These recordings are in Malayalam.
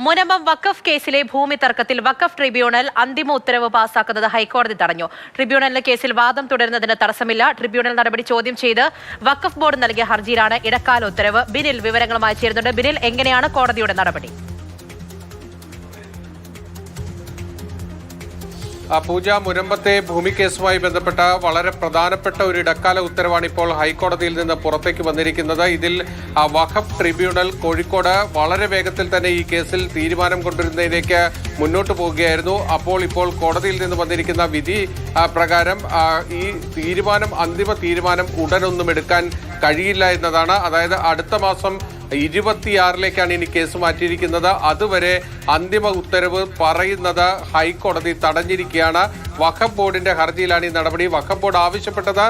മുനമ്പം വഖഫ് കേസിലെ ഭൂമി തർക്കത്തിൽ വഖഫ് ട്രിബ്യൂണൽ അന്തിമ ഉത്തരവ് പാസാക്കുന്നത് ഹൈക്കോടതി തടഞ്ഞു. ട്രിബ്യൂണലിന് കേസിൽ വാദം തുടരുന്നതിന് തടസ്സമില്ല. ട്രിബ്യൂണൽ നടപടി ചോദ്യം ചെയ്ത് വഖഫ് ബോർഡ് നൽകിയ ഹർജിയിലാണ് ഇടക്കാല ഉത്തരവ്. ബിനിൽ വിവരങ്ങളുമായി ചേരുന്നുണ്ട്. ബിനിൽ, എങ്ങനെയാണ് കോടതിയുടെ നടപടി? പൂജ, മുനമ്പത്തെ ഭൂമി കേസുമായി ബന്ധപ്പെട്ട വളരെ പ്രധാനപ്പെട്ട ഒരു ഇടക്കാല ഉത്തരവാണ് ഇപ്പോൾ ഹൈക്കോടതിയിൽ നിന്ന് പുറത്തേക്ക് വന്നിരിക്കുന്നത്. ഇതിൽ വഖഫ് ട്രിബ്യൂണൽ കോഴിക്കോട് വളരെ വേഗത്തിൽ തന്നെ ഈ കേസിൽ തീരുമാനം കൊണ്ടുവരുന്നതിലേക്ക് മുന്നോട്ട് പോവുകയായിരുന്നു. ഇപ്പോൾ കോടതിയിൽ നിന്ന് വന്നിരിക്കുന്ന വിധി പ്രകാരം ഈ അന്തിമ തീരുമാനം ഉടനൊന്നും എടുക്കാൻ കഴിയില്ല എന്നതാണ്. അതായത് അടുത്ത മാസം 26-ലേക്കാണ് ഇനി കേസ് മാറ്റിയിരിക്കുന്നത്. അതുവരെ അന്തിമ ഉത്തരവ് പറയുന്നത് ഹൈക്കോടതി തടഞ്ഞിരിക്കുകയാണ്. വഖഫ് ബോർഡിന്റെ ഹർജിയിലാണ് ഈ നടപടി. വഖഫ് ബോർഡ് ആവശ്യപ്പെട്ടത്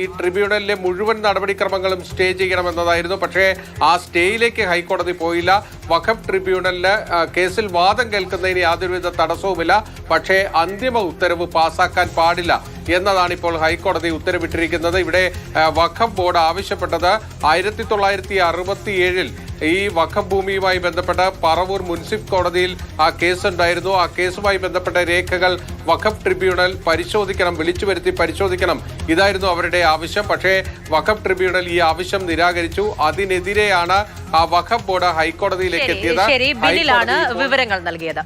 ഈ ട്രിബ്യൂണലിലെ മുഴുവൻ നടപടിക്രമങ്ങളും സ്റ്റേ ചെയ്യണമെന്നതായിരുന്നു. പക്ഷേ ആ സ്റ്റേയിലേക്ക് ഹൈക്കോടതി പോയില്ല. വഖഫ് ട്രിബ്യൂണലിന് കേസിൽ വാദം കേൾക്കുന്നതിന് യാതൊരുവിധ തടസ്സവുമില്ല. പക്ഷേ അന്തിമ ഉത്തരവ് പാസാക്കാൻ പാടില്ല എന്നതാണ് ഇപ്പോൾ ഹൈക്കോടതി ഉത്തരവിട്ടിരിക്കുന്നത്. ഇവിടെ വഖഫ് ബോർഡ് ആവശ്യപ്പെട്ടത് 1967-ൽ ഈ വഖഫ് ഭൂമിയുമായി ബന്ധപ്പെട്ട് പറവൂർ മുനിസിപ്പൽ കോടതിയിൽ കേസുണ്ടായിരുന്നു. ആ കേസുമായി ബന്ധപ്പെട്ട രേഖകൾ വഖഫ് ട്രിബ്യൂണൽ വിളിച്ചു വരുത്തി പരിശോധിക്കണം. ഇതായിരുന്നു അവരുടെ ആവശ്യം. പക്ഷേ വഖഫ് ട്രിബ്യൂണൽ ഈ ആവശ്യം നിരാകരിച്ചു. അതിനെതിരെയാണ് വഖഫ് ബോർഡ് ഹൈക്കോടതിയിലേക്ക് എത്തിയത്. വിവരങ്ങൾ നൽകിയത്.